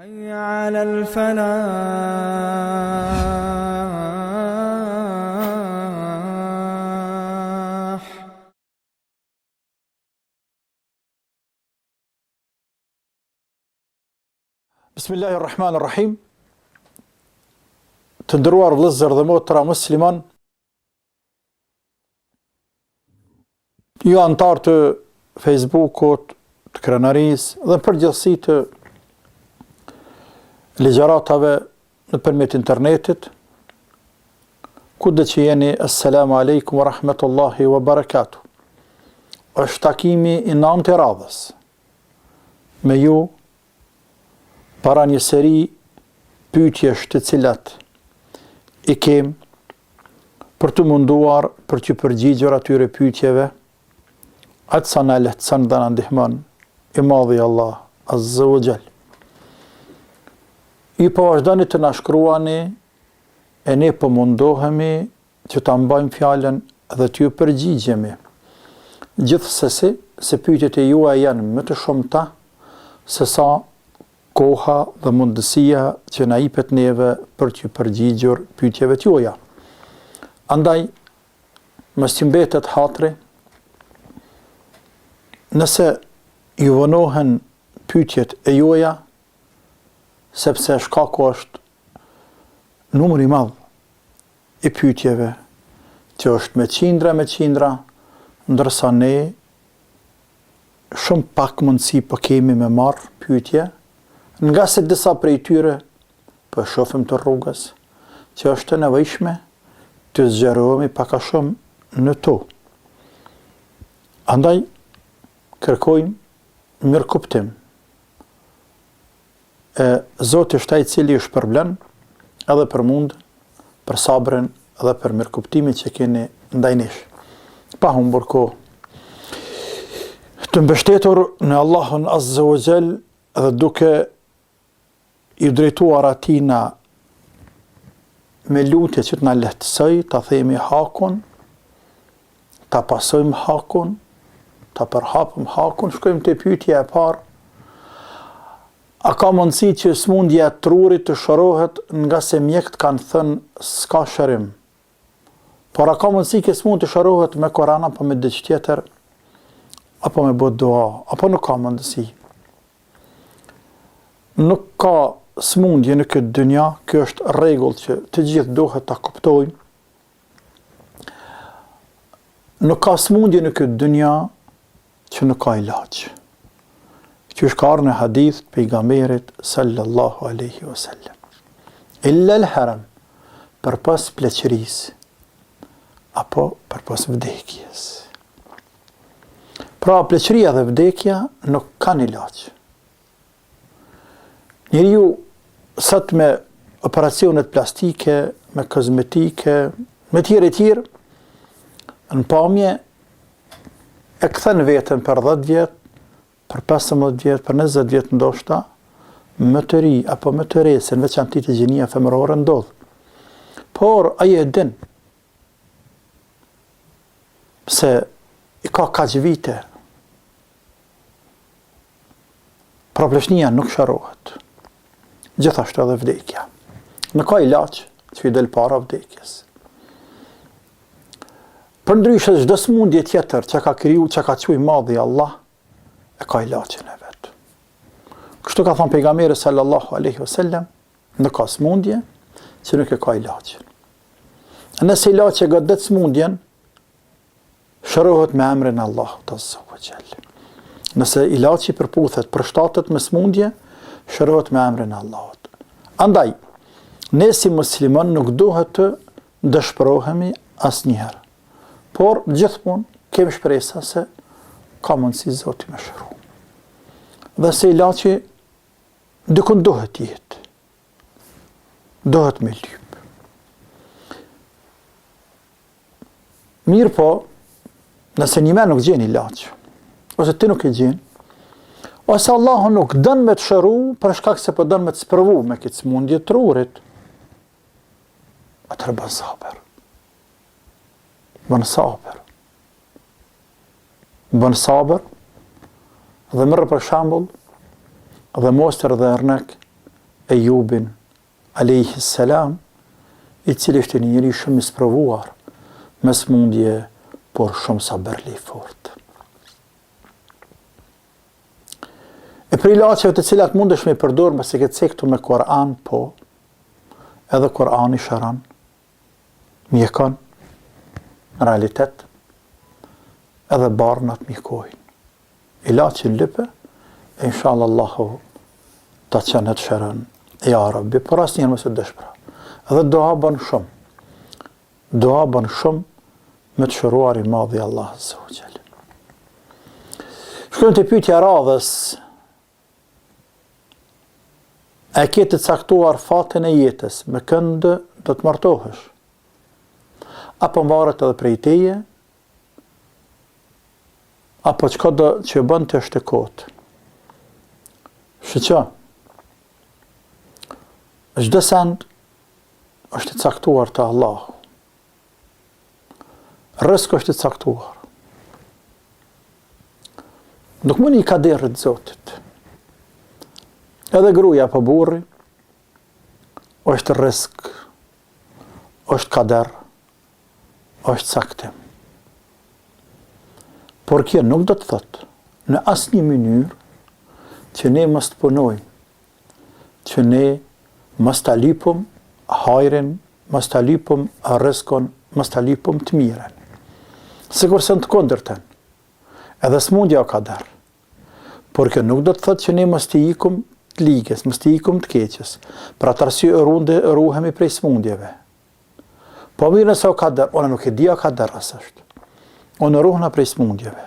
حي على الفلاح. بسم الله الرحمن الرحيم. Të nderuar vëllezër dhe motra musliman, ju antar të Facebookut, të krenarisë dhe përgjithësi të ligjëratave nëpërmjet internetit, kudo që jeni, assalamu alaikum wa rahmatullahi wa barakatuh. Është takimi i 9 radhës me ju para një seri pyetjesh të cilat i kem për të munduar për të përgjigjur atyre pyetjeve atë sa na lehtëson dhe na ndihmon i madhi Allah azza wa jall. I po vazhdoni të na shkruani e ne po mundohemi që ta mbajmë fjalën dhe t'ju përgjigjemi. Gjithsesi, se pyetjet e juaja janë më të shumta se sa koha dhe mundësia që na jepet neve për t'ju përgjigjur pyetjeve tuaja. Andaj, mos ju mbetet hatri, nëse ju vonohen pyetjet e juaja, sepse shkaku është numër i madh i pyetjeve që është me qindra, ndërsa ne shumë pak mundësi po kemi me marr pyetje, nga se disa prej tyre po shohim të rrugës që është e nevojshme të zgjerohemi pak a shumë në to. Andaj kërkojmë mirëkuptim. Zoti është ai i cili ju shpërblen edhe për mundën, për sabrin dhe për mirëkuptimin që keni ndaj nesh. Pa humbur kohë. Të mbështetur në Allahun azza wa jall dhe duke i drejtuar atina me lutje që të na lehtësoj, ta themi hakun, ta pasojmë hakun, ta përhapëm hakun, shkojmë te pyetja e parë. A ka mundësi që smundja e trurit të shërohet nga se mjekët kanë thënë s'ka shërim? Por a ka mundësi që smund të shërohet me Kur'an apo me diçka tjetër? Apo me bot dua? Apo nuk ka mundësi? Nuk ka smundje në këtë dynja, kjo është rregull që të gjithë duhet ta kuptojnë. Nuk ka smundje në këtë dynja që nuk ka ilaç. Që është karë në hadith pejgamberit sallallahu aleyhi wasallam. Illa l-haram, për pas pleqërisë, apo për pas vdekjes. Pra pleqëria dhe vdekja nuk kanë ilaç. Njeriu sot me operacionet plastike, me kozmetike, me tjerë, në pamje e kthen veten për 10 vjet, për 15 vjet, për 20 vjet ndoshta, më të ri apo më të re, se në veçanti të gjenia femërore ndodh. Por ai e din se i ka kaq vite. Pra pleshnia nuk shërohet. Gjithashtu edhe vdekja. Nuk ka ilaç që i del para vdekjes. Përndryshe çdo smundje tjetër që ka kriju, që ka quaj madhi Allah, e ka ilaçin e vet. Kështu ka thënë pejgamberi sallallahu alaihi wasallam, nuk ka smundje që nuk e ka ilaçin. Nëse ilaçi godet smundjen, shërohet me emrin e Allahut azza wa jall. Nëse ilaçi përputhet, përshtatet me smundje, shërohet me emrin e Allahut. Andaj, ne si musliman nuk duhet të dëshpërohemi asnjëherë. Por gjithmonë kemi shpresa se ka mundësi Zoti me shëru. Dhe se ilaçi dikun duhet jetë. Duhet me lyp. Mirë po, nëse një me nuk gjen ilaç, ose ti nuk e gjen, ose Allahu nuk dën me të shëru, për shkak se po dën me të sprovu me këtë smundje të trurit, atëherë bën sabër. Bën sabër. Bën sabër dhe mërë për shambull dhe mostër dhe ernek Ejubin alayhi salam, i cili është një njeri shumë i sprovuar me smundje, por shumë sabërli fort. E për ilaçeve të cilat mundesh me përdor mbas e ke cektu me Kur'an, po edhe Kur'ani shëron, mjekon, në realitet, edhe barnat mjekojnë. Ilaçin lype, e inshallah Allahu ta qenë të shëron, ja Rabbi, por asnjëherë mos e dëshpëro. Edhe doa bën shumë. Doa bën shumë me të shëruar i madhi Allah azza wa jall. Shkojmë te pyetja radhës. A ke të caktuar fatin e jetës, me këndë do të martohesh? Apo mbaret edhe prej teje? Apo çka do që bën të është e kotë? Shqo, çdo send është i caktuar të Allahu. Rrezik është i caktuar. Nuk mundi i kaderit Zotit. Edhe gruaja apo burri është rrezik, është kader, është caktim. Por kjo nuk do të thotë në asnjë mënyrë që ne mos të punojmë, që ne mos ta lipum hajrin, mos ta lipum rrezikun, mos ta lipum të mirën. Sigurisht të kundërtën. Edhe smundja ka kader. Por kjo nuk do të thotë që ne mos të ikum të ligës, mos të ikum të keqës. Për atë arsye ruhemi prej smundjeve. Po mirë nëse o kader, ona nuk e dia kader as është. Unë ruhna prej smundjeve.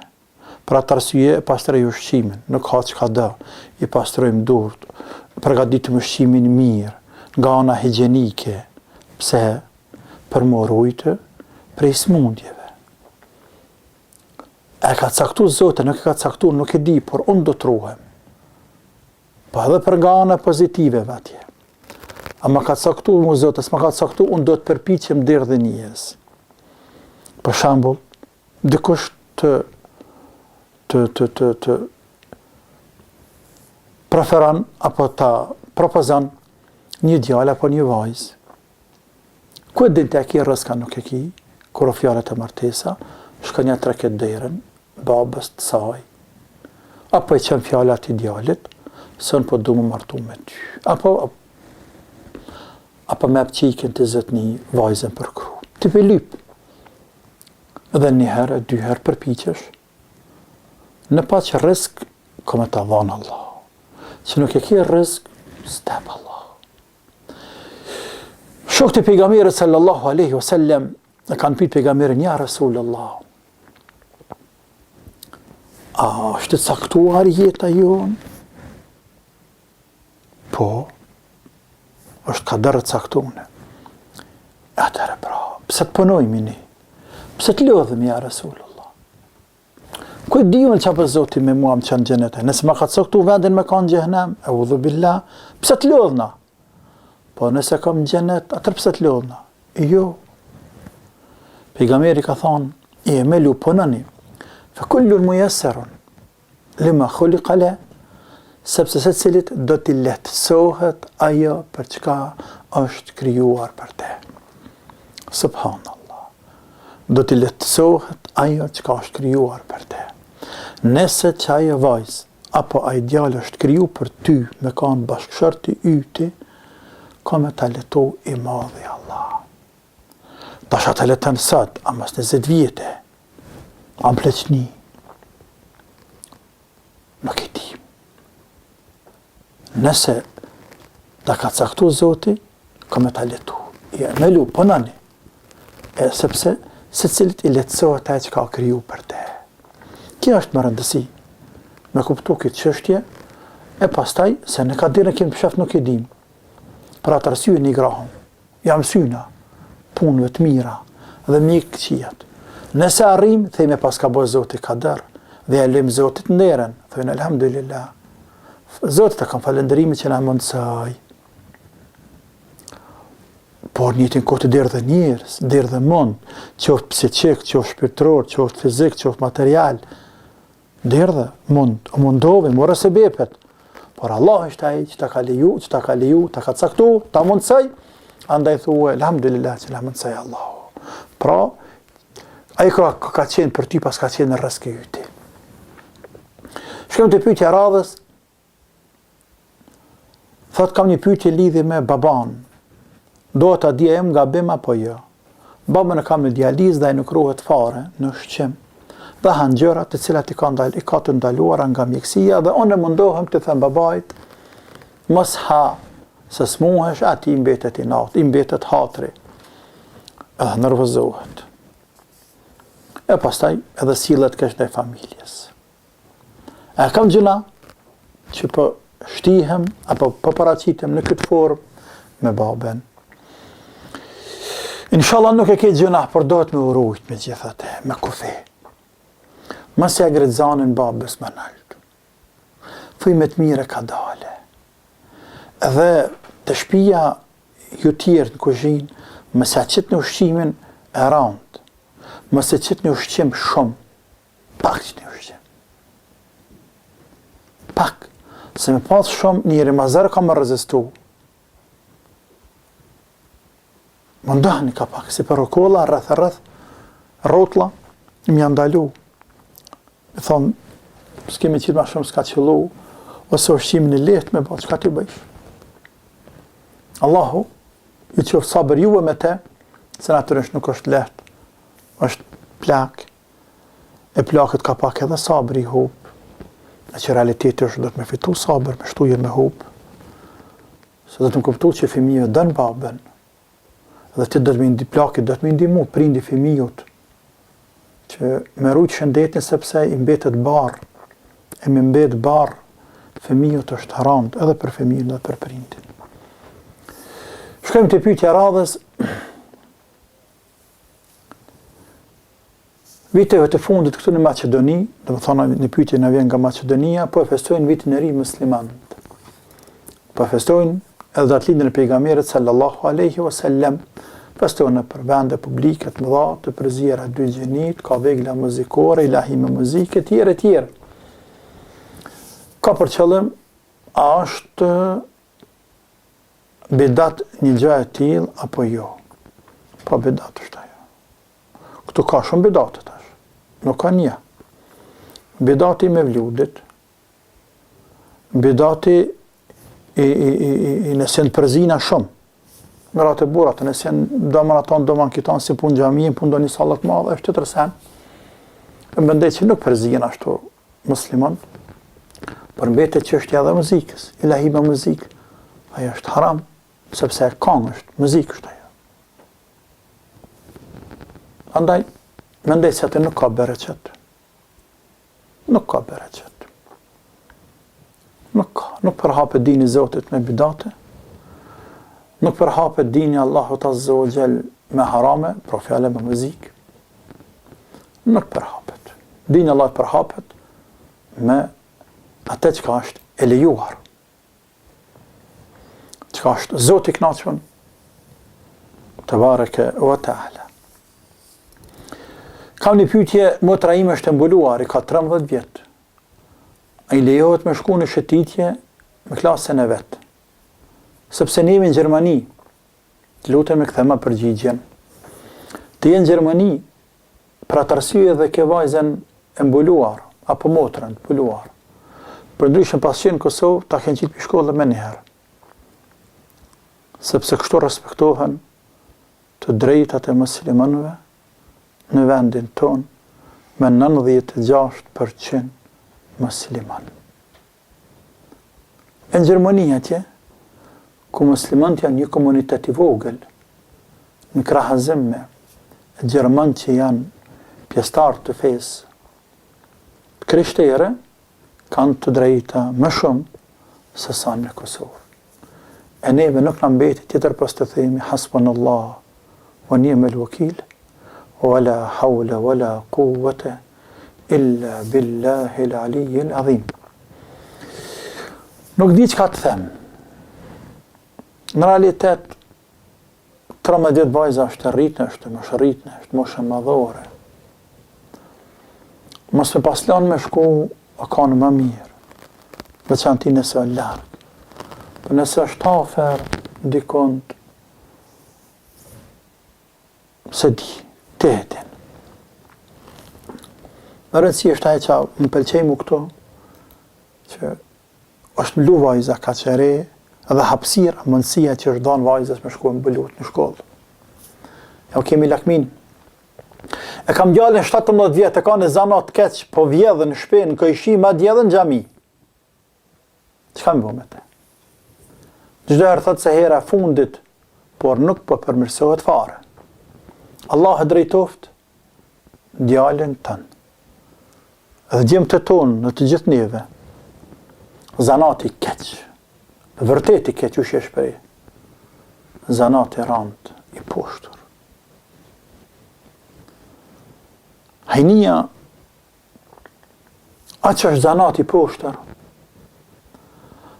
Për atë arsye pastroj ushqimin, nuk ha çka do, i pastrojmë durt, përgatitim ushqimin mirë, nga ana higjienike. Pse? Për më ruajtë prej smundjeve. E ka caktuar Zoti, nuk e ka caktuar, nuk e di, por unë do të ruhem. Po edhe për nga ana pozitive atje. A ma ka caktuar mu Zoti, s'ma ka caktuar, unë do të përpiqem deri dhe njës. Për shembull, dikush të preferon apo ta propozon një djalë apo një vajzë. Ku e din të ki rrezika nuk e ki, kur o fjalët e martesa, shkon ja treket derën babës të saj. Apo i qenë fjallat i djalit, sën po du më martu me ty. Apo me pëqikin të zëtni vajzën për kru. Ti pe lyp. Edhe një herë, dy herë përpiqesh. Në pa që rrezik, ka me ta dhanë Allah. Që nuk e ke rrezik, step Allah. Shokët e pejgamberit sallallahu alaihi wasallam e kanë pyet pejgamberin, ja Rasulullah, a është caktuar jeta jonë? Po, është kader caktuar. Atëherë pra, pse të punojmë ne? Pse të lodhemi ja Rasulullah? Ku e diun çfarë Zoti me mua më çon xhenet? Nëse ma ka caktuar vendin me kanë xhenem, eudhu billah, pse të lodhna? Po nëse kam xhenet, atëherë pse të lodhna? Jo. Pejgamberi ka thonë, i emelu punani, fa kullun muyassarun lima khuliqa la, sepse secilit do t'i lehtësohet ajo për çka është krijuar për te. Subhanallah. Do t'i lehtësohet ajo çka është krijuar për te. Nëse çaja vajzë apo ai djalë është kriju për ty me kanë bashkëshorti yti, ka me ta letu i madhi Allah. Tasha të letën sot, amas 20 vjetë, am pleqni. Nuk e di. Nëse da ka caktu Zoti, ka me ta letu. I emelu, punani. Sepse se cilit i letësohet ai që ka kriju për te. Kjo është më rëndësi. Me kuptu këtë çështje, e pastaj, se në ka dire kemë pëshef nuk e dim. Për atë arsye një grahëm. Jam syna punëve të mira dhe mikë qijat. Nëse arrim, thejme pas ka bërë Zoti kader, dhe e lem Zotit nderen, thejme alhamdulillah. Zotit e kam falëndërimi që na mundësaj. Por njëtin kohë të derë dhe njerës, derë dhe mund, qoftë psiqik, qoftë shpirtëror, qoftë fizik, qoftë material, derë dhe mund, mundovi, morë se bepet. por Allah është ai që ta ka leju, ta ka caktuar, ta mundsoj, andaj thuaj elhamdulillah që la mundsoj Allahu. Pra, ai ka qenë për ty pas ka qenë në rrezikë yte. Shkojmë te pyetja radhës. Thot kam një pyetje lidhje me baban. Do ta di em gabim apo jo? Babën e kam në dializë dhe ai nuk ruhet fare në ushqim. Dhe han gjëra të cilat i ka të ndaluara nga mjekësia dhe unë mundohem të them babait mos ha, se smuhesh, aty i mbetet i natë, i mbetet hatri. Edhe nervozohet. E pastaj edhe sillet keq ndaj familjes. E kam gjëna që po shtihem apo po paraqitem në këtë formë me babën. Inshallah nuk e ke gjëna, por dohet me urujt me gjithate, me kufi. Mos e agrezanën babës më nalt. Thuj me të mire ka dale. Edhe të shtëpia ju tjerë në kuzhinë, mos e qit në ushqimin e rand. Mos e qit në ushqim shumë. Pak që në ushqim. Pak. Se me pas shumë njëri mazarë ka më rezistu. Mundohni ka pak, si për rokolla, rreth, rotla, më janë ndalu. Me thonë, s'kemi qitë ma shumë s'ka qëllu, ose ushqimin e lehtë me ba, çka ti bëjsh? Allahu, ju qoftë sabër juve me te, se natyrisht nuk është lehtë, është plak, e plakët ka pak edhe sabër i hub, e që realiteti është do të me fitu sabër, me shtujen me hub, se do të më kuptu që fëmijët dënë babën, dhe ti do të më ndi plakit, do të më ndihmu prindi fëmijët, që me rujt shëndetin sepse i mbetet barë, e me mbet barë, fëmijët është rand, edhe për fëmijën dhe për prindin. Shkojmë të pyetja radhës. Viteve të fundit këtu në Maqedoni, do të thonë në pyetje na vjen nga Maqedonia, po e festojnë vitin e ri muslimanët. Po festojnë edhe datëlindjen e pejgamberit sallallahu alaihi wasallam. Festojnë për vende publike të mëdha, të përzjera dy gjenit, ka vegla muzikore, ilahi me muzikë, tjere. Ka për qëllim, a është bidat një gjë e tillë apo jo? Po bidat është ajo. Këtu ka shumë bidat tash. Nuk ka një. Bidati me vludit, bidati i nësën përzina shumë. Gratë e burat, nësën domën aton, domën kiton, si pun xhamien, pun do një sallat madhe, është të tërsen. Për mendej që nuk përzina ashtu musliman, për mbetet çështja dhe muzikës, ilahi me muzikë, ajo është haram, sepse këngë është, muzikë është ajo. Andaj, mendej se atë nuk ka bereqet. Nuk ka bereqet. Nuk përhapet dini Zotit me bidate, nuk përhapet dini Allahut Azza wa Jall me harame, pra fjale me muzikë. Nuk përhapet. Dini Allah përhapet me atë që ka është e lejuar. Që ka është Zoti i kënaqur, Tebareke wa Taala. Kam një pyetje, motra ime është mbuluar, i ka 13 vjet. Ai lejohet me shku në shëtitje me klasën e vet. Sepse ne jemi në Gjermani, lutem me kthema përgjigjen. Ti je në Gjermani, për atë arsye dhe ke vajzën e mbuluar, apo motrën e mbuluar. Për ndryshëm pas qenë në Kosovë, ta kënë qitë për shkollë me njëherë. Sepse kështu respektohen të drejtat e muslimanëve në vendin ton me 96% musliman. E në Gjermani atje, ku muslimanët janë një komunitet i vogël, në krahazim me Gjermanë që janë pjesëtarë të fesë krishtere, kanë të drejta më shumë se sa në Kosovë. E neve nuk në mbeti tjetër pas të themi hasbunallah wa ni'mal wakil, wala hawla wala quwwata illa billahi al-aliyyil azim. Nuk di çka të them. Në realitet 13 vajza është rritnë, është moshë madhore. Mos me paslan me shku a kanë më mirë. veçanti nëse është larg. Por nëse është afër dikont, se di, tehetin. Në rëndësi është ajo që më pëlqej mu këto, që është mlu vajza ka qëre, edhe hapësira, mundësia që është dhanë vajzës me shku më bëllut në shkollë. Ja, kemi lakmin. E kam djalin 17 vjetë, e ka në zanat keq, po vjedhën në shpe, në këjshi, ma djedhën gjami. Çka më bo me te? Çdo herë thot se hera fundit, por nuk po përmirësohet fare. Allah e drejtoft djalin tënë. Dhe gjem të tonë në të gjithë neve, zanati keq, vërtet i keq u sheshpëri, zanati rand i poshtur. Hajnia, atë që është zanat i poshtur,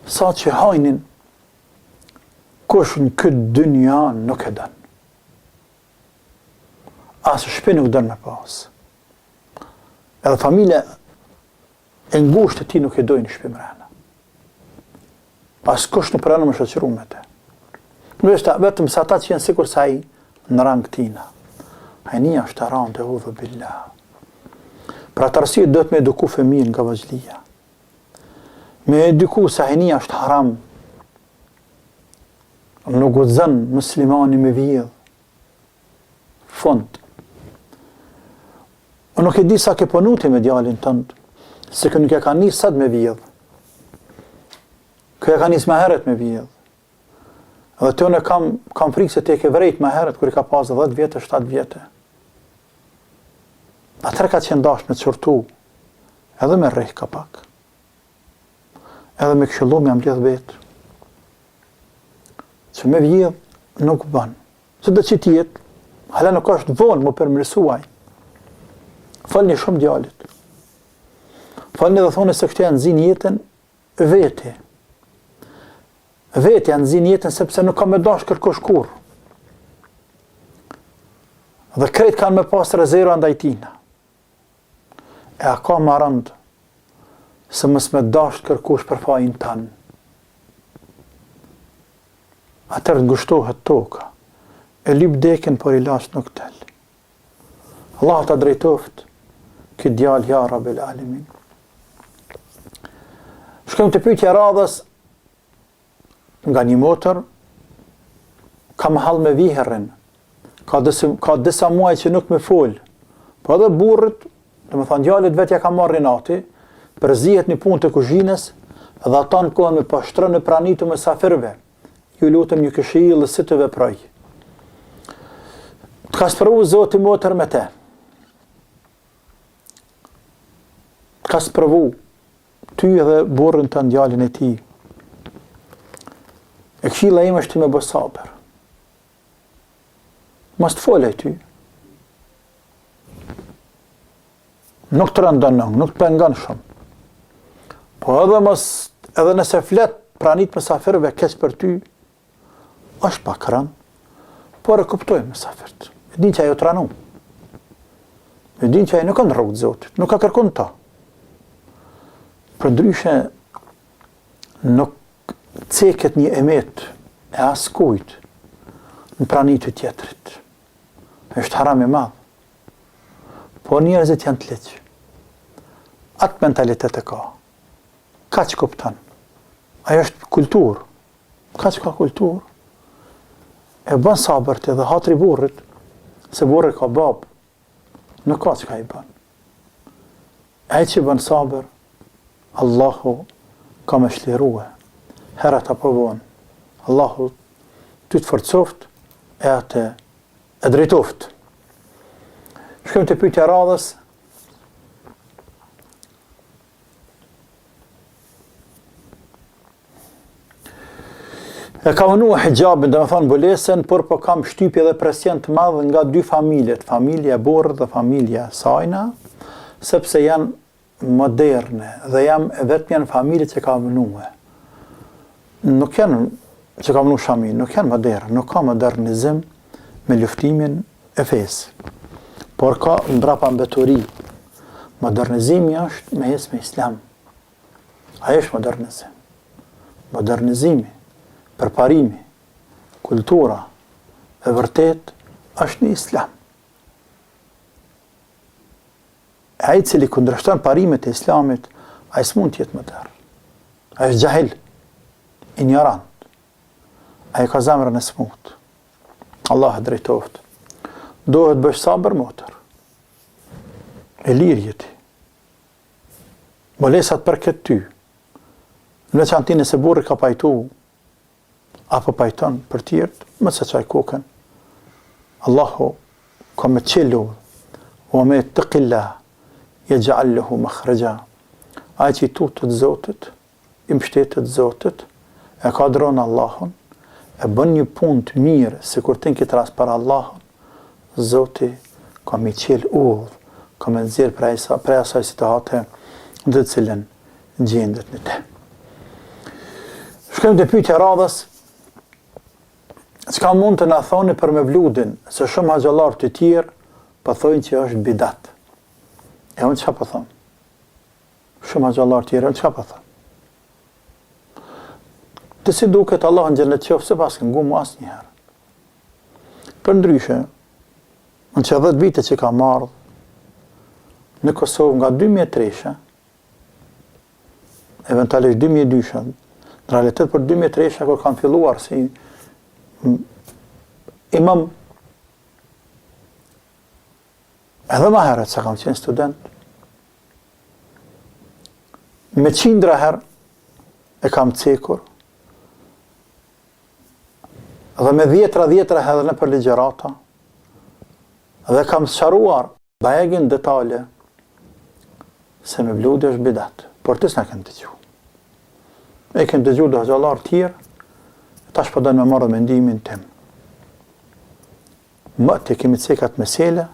sa që hajnin, kush në këtë dynja nuk e dënë. Asë shpi nuk dënë me pas. Edhe familje e ngushtë të ti nuk e dojnë shpi mrena. Asë kush nuk pranë më shoqëru me te. Vetëm sa ta që jenë sikur sa i në rangë tina. Hajnia është të randë e udhë billah. Pra të arsye do të me eduku fëmijën nga vazhlia. Me eduku se hajnia është haram. Nuk u zënë muslimani me vjedh. Fond. Unë nuk e di sa ke ponuti me djalin tënd, se kë nuk e ka njës sot me vjedh. Kë e ka njës me heret me vjedh. Dhe të unë kam frikë se te ke vrejt me heret, kër i ka pas 10 vjetë, 7 vjetë. Atër ka qenë dash me të qërtu, edhe me rrejh ka pak. Edhe me këshillu me ambledh vetë. Që me vjedh nuk banë. Se dhe që tjetë, hala nuk është vonë më përmirësuaj. Falni shumë djalit. Falni dhe thoni se këtë janë zinë jetën vete. Vete janë zinë jetën sepse nuk ka me dash kërkosh kur. Dhe krejt kanë me pas rezerva ndaj tina. E a ka më rëndë se mës me dash kërkosh për fajin tanë. Atër ngushtohet toka. E lyp dekin, por i lash nuk tel. Allah ta drejtoft këtë djalë ja Rabbil Alamin. Shkojmë të pyetja radhës nga një motër, kam hall me viherën, ka disa muaj që nuk me fol, po edhe burrit, dhe me thonë djallit vetja ka marrë rinati, përzihet një punë të kuzhinës, dhe ata në kohën me pashtron në pranitu me safirve, ju lutëm një këshillë si të veproj. Të ka sprovu Zoti motër me te. Të ka sprovu ty edhe burrin të djalin e ti. E këshilla ime është ti me bë sabër. Mos të folej ty. Nuk të rëndonon, nuk të pengon shumë. Po edhe nëse flet pranit mysafirëve keq për ty, është pak rënd, por e kuptoj mysafirt. E din që ajo të ranu. E din që ajo nuk kanë rrugë të Zotit, nuk ka kërkun ta. Për ndryshe, nuk ceket një emet e askujt në pranitë të tjetrit. Është haram i madh. Po njerëzit janë të leqë. Atë mentalitet e ka. Ka që kuptan. Ajo është kulturë. Ka që ka kulturë. E bën sabërt edhe hatri burrit, se burri ka babë. Nuk ka që ka i bën. Ai që bën sabër, Allahu ka me shlirue. Herat apo vonë. Allahu ty të forcoft e atë e drejtoft. Shkojmë të pyetja radhës. E ka vënua hijabin, dhe me thonë bulesen, por po kam shtypje dhe presion të madh nga dy familjet, familja burrë dhe familja sajna, sepse janë moderne dhe jam vetëm janë familje që ka vënua. Nuk janë që ka vënu shami, nuk janë moderne, nuk ka modernizim me luftimin e fesë. Por ka mbrapa mbeturi. Modernizimi është me hes me islam. Ajo është modernizim. Modernizimi, përparimi, kultura e vërtet është në islam. Ai i cili kundërshton parimet e islamit, ai s'mund të jetë modern. Ai është jahil, ignorant. Ai ka zemrën e smut. Allah e drejtoft. Dohet bësh sabër motër. E lirë jeti. Molesat për këtë ty. Në veçanti nëse burri ka pajtu, apo pajton për tjertë, më se qaj kokën. Allahu ka me qelu, o me të qilla, yaj'alhu makhraja. Ai që i tutët Zotit, i mbështetet Zotit, e ka dronë Allahun, e bën një punë të mirë, se kur të në këtë ras për Allahun, Zoti ka me qelë udhë, ka me nëzirë prej asaj situate në të cilën gjendet në te. Shkëm të pyetja radhës, çka mund të na thoni për mevludin, se shumë haxhallar të tjerë po thojnë që është bidat. E unë çka po them? Shumë haxhallar të tjerë çka po them? Të si duket Allah në xhenet qoftë se pas këngu mu asnjëherë. Për ndryshe, në që 10 vite që ka marrë në Kosovë nga 2003, eventualisht 2002, në realitet për 2003 kur kanë filluar si imam, edhe më herët se kam qenë student, me qindra herë e kam cekur, dhe me dhjetra edhe në për ligjerata, dhe kam sqaruar bajegin detale se me vludi është bidat, por të s'na këmë të gju. E këmë të gju dhe haxhallar tjerë, tash po dojnë me marrë mendimin tim. Më të kemi cekat mesele,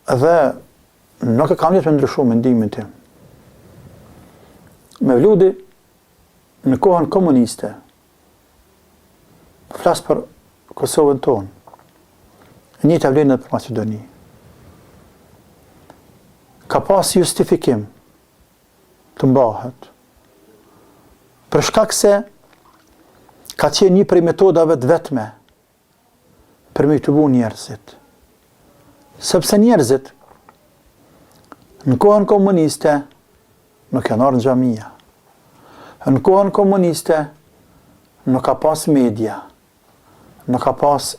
dhe nuk e kam jetë me ndryshu mendimin tim. Me vludi, në kohën komuniste, flasë për Kosovën tonë, një të vlenë për Macedoni, ka pas justifikim të mbahet, për shkak se ka qenë një prej metodave të vetme për me të bu njerëzit. Sepse njerëzit në kohën komuniste nuk janë arë në xhamia. Në kohën komuniste nuk ka pas media, nuk ka pas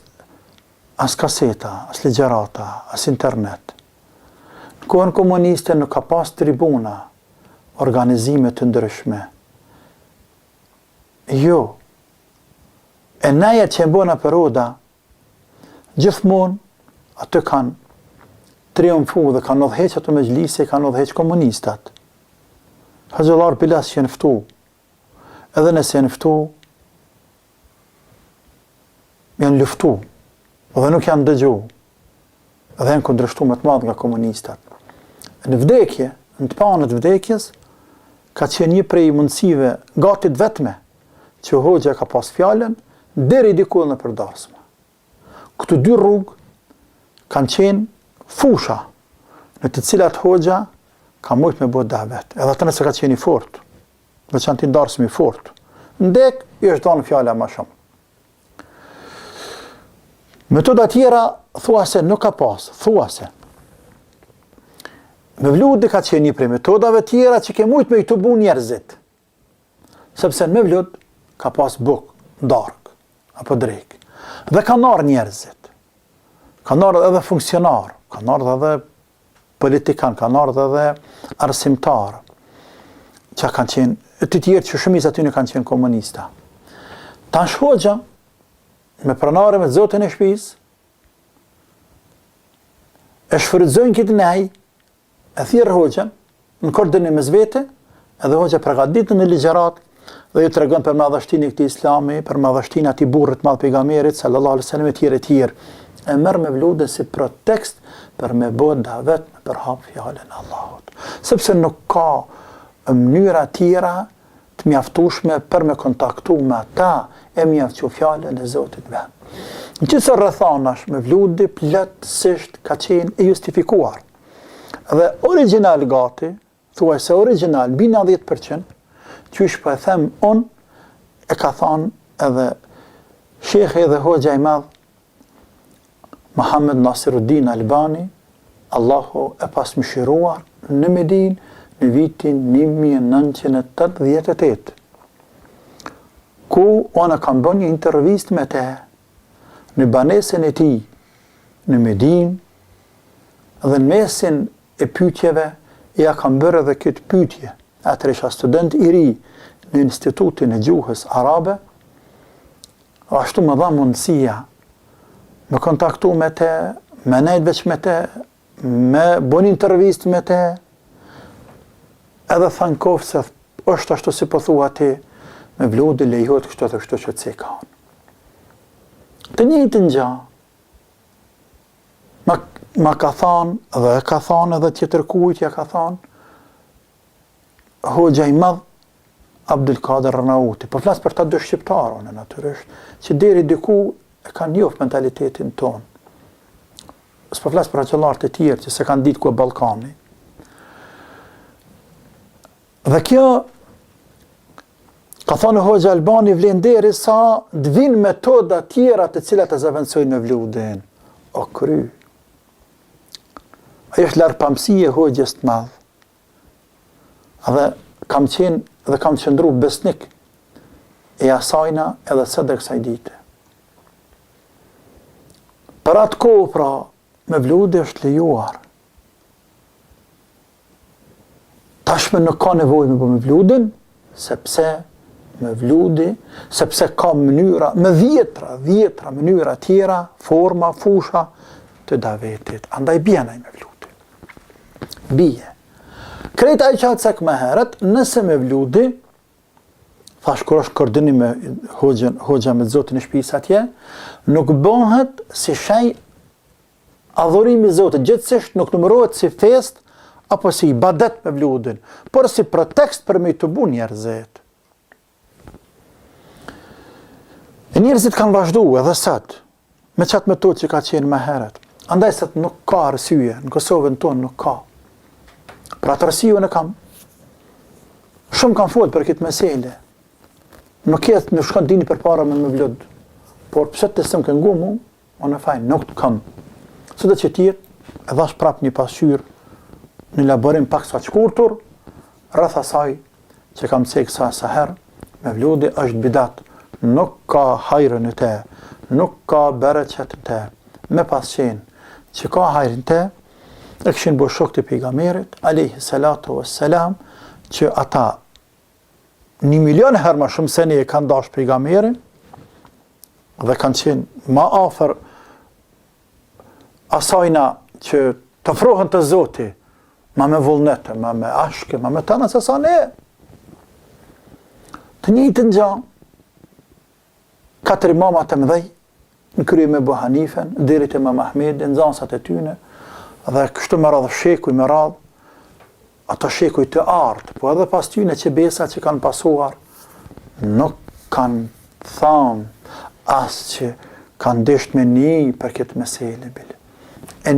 as kaseta, as ligjerata, as internet. Në kohën komuniste nuk ka pas tribuna, organizime të ndryshme. Jo. E naja që mbona për oda, gjithmonë atë kanë triumfu dhe kanë udhëheq ato mezhlise, kanë udhëheq komunistat. Haxhallar bilas që janë ftu. Edhe nëse janë ftu, janë luftu, dhe nuk janë dëgju, dhe janë kundërshtu më të madh nga komunistat. Në vdekje, në të panët vdekjes, ka qenë një prej mundësive gatit vetme, që hoxha ka pas fjallën, deri diku në përdarsme. Këtu dy rrugë kanë qenë fusha, në të cilat hoxha ka mujt me bëhet davet. Edhe atë nëse ka qenë i fort, veçanti ndarësmi i fort. Ndek, i është dhanë fjalla ma shumë. Metoda tjera, thua se nuk ka pas, thua se. Mevludi ka qenë një prej metodave tjera që ke mujt me i të bu njerëzit. Sepse në Mevlud ka pas buk, dark, apo drejk. Dhe ka narë njerëzit. Ka narë edhe funksionar, ka narë edhe politikan, ka narë edhe arsimtar, që kanë qenë, të tjerë që shumis aty në kanë qenë komunista. Tash hoxha, me pranare me zotin e shpis, e shfrytëzojnë këtë nej, e thirë hoxhën, në koordinim me zvete, edhe hoxha përgatitën në ligjerat, dhe ju të regon për madhështinë e këtij islami, për madhështinë ati burrit madh pejgamberit, sallallahu alaihi wasallam, e tjerë. E merr Mevludin si pretekst për me bërë davet me përhap fjalën e Allahut. Sepse nuk ka mënyra tjera të mjaftueshme për me kontaktu me ata e mjaftu fjalën e Zotit vet. Në qëse rrethanash Mevludi plotësisht ka qenë e justifikuar. Dhe original gati, thuaj se original, bina 10%, qysh po e them unë, e ka thonë edhe shekhe dhe hoxha i madh, Muhammed Nasiruddin Albani, Allahu e pas mëshiruar në Medinë në vitin 1988, ku ona kam bën një intervistë me te në banesën e tij në Medinë, dhe në mesin e pyetjeve ja kam bërë edhe këtë pyetje. Atëherë isha student i ri në Institutin e Gjuhës Arabe, ashtu më dha mundësia me kontaktu me te, me nejt veç me te, me bon intervist me te, edhe thanë kofë se është ashtu si po thua ti, me vludi lejohet kështu dhe kështu që të cekanë. Të njëjtën gjë, ma ka thonë, dhe ka thonë edhe tjetër kujtja ka thonë, hoxha i madh Abdul Kader Arnauti, po flas për ta dy shqiptarën natyrisht, që deri diku e kanë njoft mentalitetin ton. S'po flas për aqëllarët e tjerë që se kanë ditë ku e Ballkani. Dhe kjo ka thonë hoxha Albani vlen deri sa të vinë metoda tjera të cilat e zëvendësojnë në vludin. O kry. Ajo është larpamësie hoxhës të madh. Dhe kam qëndru besnik e asajna edhe së dhe kësaj dite. Për atë kohë, pra, me vludi është lejuar. Tashme nuk ka nevojë me me vludin, sepse me vludi, sepse ka mënyra, me dhjetra mënyra tjera, forma, fusha të davetit. Andaj bjenaj me vludi. Bije. Krejta i qatë cek me heret, nëse me vludi, thash kur është koordini me hoxha me Zotin e shtëpisë atje, nuk bëhet si shenjë adhurimi Zotit, gjithsesi nuk numërohet si fest apo si ibadet me vludin, por si pretekst për me të bu njerëzit. E njerëzit kanë vazhdu edhe sot, me qatë metodë që ka qenë me heret. Andaj sot nuk ka arsye, në Kosovën tonë nuk ka. Pra të arsye në kam, shumë kam folë për këtë mesele. Nuk jetë në shkon dini për para me vlud, por pëse të sëmë këngu mu, në fajnë, nuk të kam. Së dhe që tjetë, e dhash prap një pasqyr, në laborim pak sa shkurtur, rreth asaj që kam cekë sa herë, me vludi është bidat, nuk ka hajrë në te, nuk ka bereqet në te, me pas qenë që ka hajrë në te, e këshin bo shok të pejgamberit, alayhi salatu wassalam, që ata 1.000.000 herë ma shumë se ne e kanë dash pejgamberin, dhe kanë qenë ma afer asajna që të frohen të Zoti, ma me vullnete, ma me ashke, ma me tana se sa ne. Të njëjtën gjë, 4 imamat e mëdhej, në krye me Abu Hanifen, deri te Imam Ahmedi, nxënësat e tyne, dhe kështu me radhë shekuj me radhë, ato shekuj të artë, po edhe pas tyne që besa që kanë pasuar, nuk kanë thamë asë që kanë desht me një për këtë mesele bile. E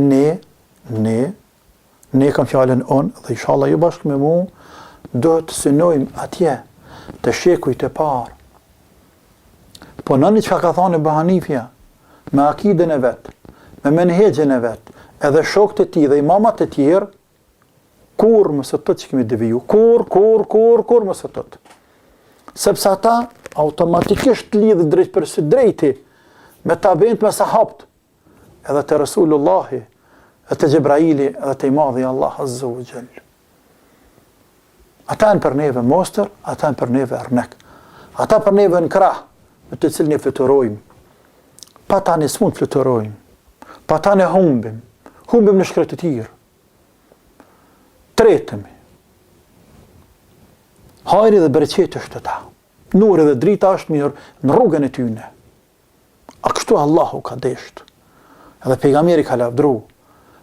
ne kam fjallën unë, dhe inshallah ju bashkë me mu, do të synojmë atje të shekuj të parë. Po nëni që ka thonë Abu Hanifja, me akiden e vetë, me menhegjen e vetë, edhe shokët e ti dhe imamat e tjerë, kur mësë tëtë që kemi deviju, kur mësë tëtë. Sepse ata automatikisht lidhë drejt për së drejti, me tabent me sahabt, edhe të Rasulullahi, edhe të Gjebraili, edhe të imadhi Allah Azza wa Jall. Ata në për neve mostër, ata në për neve arnek. Ata për neve në krah, me të cilë një fluturojmë. Pa ta një smut fluturojmë. Pa ta një humbim në shkretë të tjirë. Tretëmi. Hajri dhe bereqet është të ta. Nuri dhe drita është mirë në rrugën e tyne. A kështu Allahu ka deshtë. Edhe pejgamberi ka lavdru.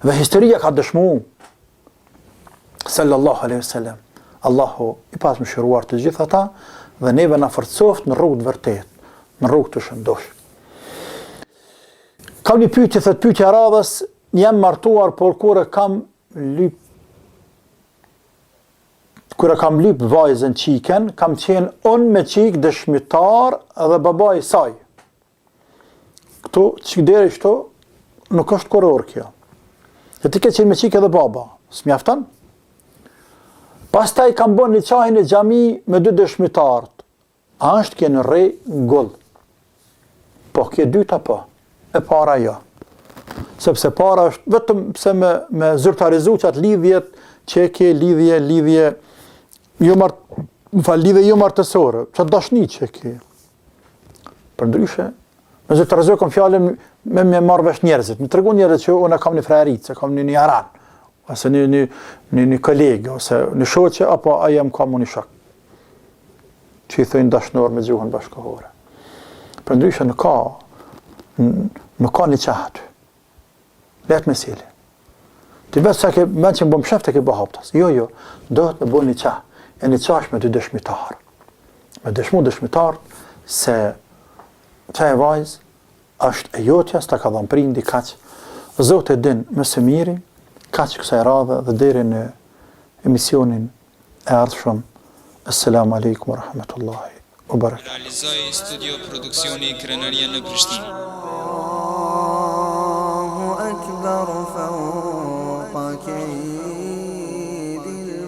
Dhe historia ka dëshmu. Sallallahu alaihi wasallam. Allahu i pas më shëruar të gjitha ta dhe neve na forcoft në rrugë të vërtet, në rrugë të shëndosh. Kam një pyetje, thot pyetja radhës, jam martuar, por kur e kam lyp kur e kam lyp vajzën qiken, kam qenë unë me qik dëshmitar dhe babai i saj. Këtu, qik deri këtu, nuk është kuror kjo. E ti ke qenë me qik edhe baba, s'mjafton? Pastaj kam bën nikahin e xhami me 2 dëshmitarët. A është kjo në rregull? Po, kjo dyta po, e para jo. Sepse para është vetëm pse me zyrtarizu qatë lidhjet që ke lidhje lidhje jo martësore, qatë dashni që ke. Për ndryshe, me zyrtarizu kam fjallën me marrë vesh njerëzit, me tregu njerëzit që unë kam një frajerit, se kam një aran, ose një kolegë, ose një shoqe, apo aja më kam një shok. Që i thëjnë dashnor me gjuhën bashkohore. Për ndryshe nuk ka një qahat. Letë me sili. Ti vetë sa ke men që më bëm shef të ke bë haptas. Jo, dohet me bë një qah. E një qah është me 2 dëshmitar. Me dëshmitar se qaj e vajz është e jotja, s'ta ka dhënë prindi kaq. Zotë e din më së miri, kaq kësaj radhe dhe deri në emisionin e ardhshëm. Assalamu alaikum wa rahmatullahi wa barakatuh. Realizoi studio produksioni Krenaria në Prishtinë.